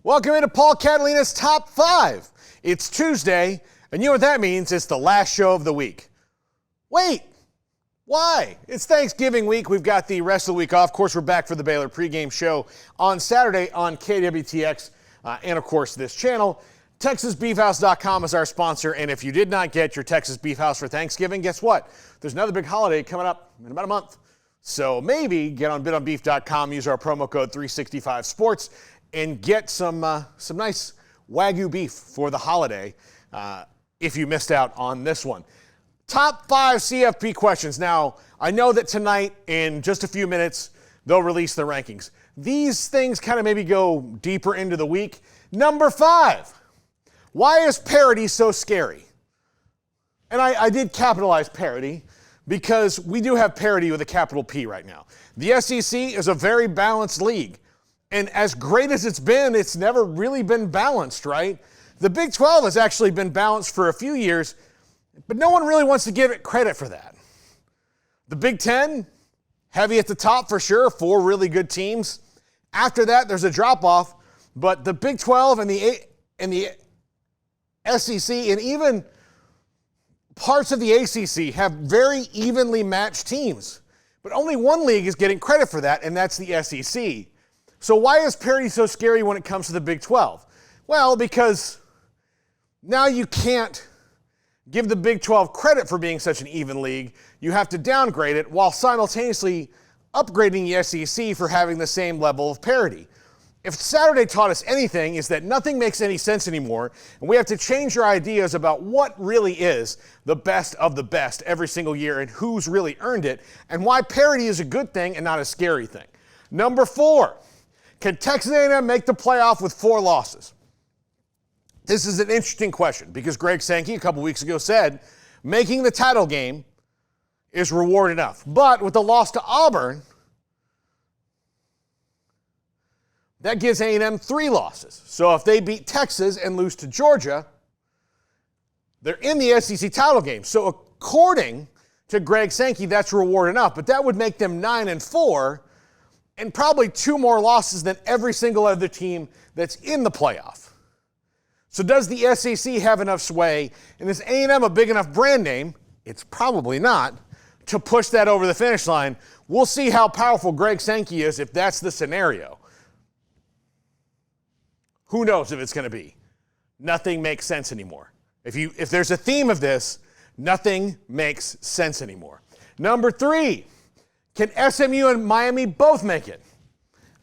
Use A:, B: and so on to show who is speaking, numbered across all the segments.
A: Welcome into Paul Catalina's Top 5. It's Tuesday, and you know what that means? It's the last show of the week. Wait, why? It's Thanksgiving week. We've got the rest of the week off. Of course, we're back for the Baylor pregame show on Saturday on KWTX and, of course, this channel. TexasBeefHouse.com is our sponsor, and if you did not get your Texas Beef House for Thanksgiving, guess what? There's another big holiday coming up in about a month. So maybe get on bidonbeef.com, use our promo code 365sports, and get some nice Wagyu beef for the holiday if you missed out on this one. Top 5 CFP questions. Now, I know that tonight, in just a few minutes, they'll release the rankings. These things kind of maybe go deeper into the week. Number 5, why is Parity so scary? And I did capitalize Parity because we do have parity with a capital P right now. The SEC is a very balanced league. And as great as it's been, it's never really been balanced, right? The Big 12 has actually been balanced for a few years, but no one really wants to give it credit for that. The Big 10, heavy at the top for sure, 4 really good teams. After that, there's a drop-off, but the Big 12 and the SEC and even parts of the ACC have very evenly matched teams. But only one league is getting credit for that, and that's the SEC. So why is parity so scary when it comes to the Big 12? Well, because now you can't give the Big 12 credit for being such an even league. You have to downgrade it while simultaneously upgrading the SEC for having the same level of parity. If Saturday taught us anything, is that nothing makes any sense anymore, and we have to change our ideas about what really is the best of the best every single year and who's really earned it, and why parity is a good thing and not a scary thing. Number 4. Can Texas A&M make the playoff with 4 losses? This is an interesting question because Greg Sankey a couple weeks ago said making the title game is reward enough. But with the loss to Auburn, that gives A&M 3 losses. So if they beat Texas and lose to Georgia, they're in the SEC title game. So according to Greg Sankey, that's reward enough. But that would make them 9-4. And probably 2 more losses than every single other team that's in the playoff. So does the SEC have enough sway, and is A&M a big enough brand name? It's probably not, to push that over the finish line. We'll see how powerful Greg Sankey is if that's the scenario. Who knows if it's going to be? Nothing makes sense anymore. If there's a theme of this, nothing makes sense anymore. Number 3. Can SMU and Miami both make it?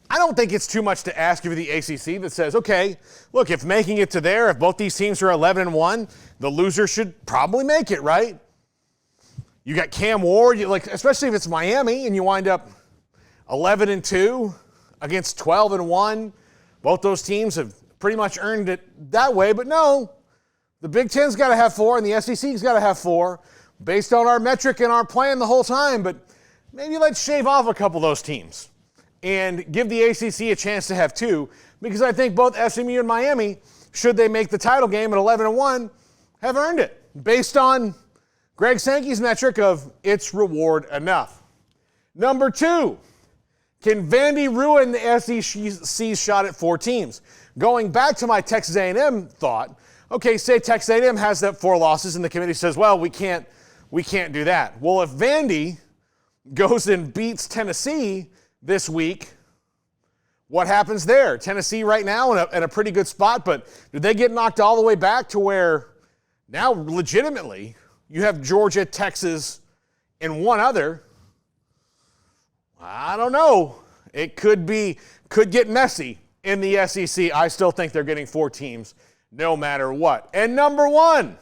A: I don't think it's too much to ask of the ACC that says, okay, look, if making it to there, if both these teams are 11-1, the loser should probably make it, right? You got Cam Ward, especially if it's Miami and you wind up 11-2 against 12-1. Both those teams have pretty much earned it that way, but no, the Big Ten's got to have 4 and the SEC's got to have 4 based on our metric and our plan the whole time, but maybe let's shave off a couple of those teams and give the ACC a chance to have 2, because I think both SMU and Miami, should they make the title game at 11-1, have earned it based on Greg Sankey's metric of it's reward enough. Number 2, can Vandy ruin the SEC's shot at 4 teams? Going back to my Texas A&M thought, okay, say Texas A&M has that 4 losses and the committee says, well, we can't do that. Well, if Vandy goes and beats Tennessee this week, what happens there? Tennessee right now in a pretty good spot, but do they get knocked all the way back to where now legitimately you have Georgia, Texas, and one other? I don't know. It could get messy in the SEC. I still think they're getting 4 teams no matter what. And number 1,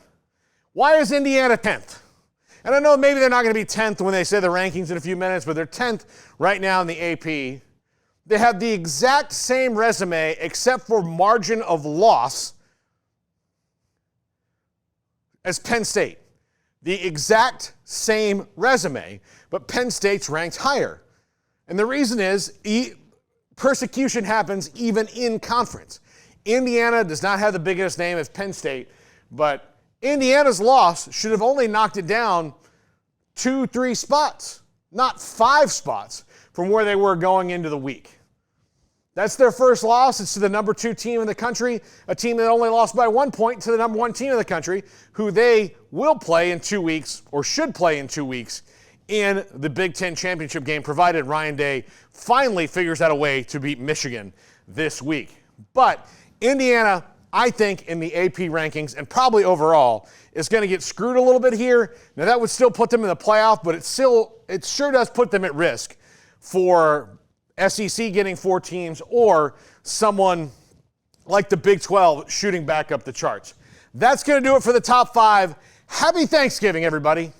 A: why is Indiana 10th? And I know maybe they're not going to be 10th when they say the rankings in a few minutes, but they're 10th right now in the AP. They have the exact same resume except for margin of loss as Penn State. The exact same resume, but Penn State's ranked higher. And the reason is persecution happens even in conference. Indiana does not have the biggest name as Penn State, but Indiana's loss should have only knocked it down 2-3 spots, not 5 spots from where they were going into the week. That's their first loss. It's to the number 2 team in the country, a team that only lost by 1 point to the number 1 team in the country, who they will play in 2 weeks, or should play in 2 weeks, in the Big Ten championship game, provided Ryan Day finally figures out a way to beat Michigan this week. But Indiana, I think, in the AP rankings, and probably overall, is going to get screwed a little bit here. Now, that would still put them in the playoff, but it sure does put them at risk for SEC getting 4 teams or someone like the Big 12 shooting back up the charts. That's going to do it for the top 5. Happy Thanksgiving, everybody.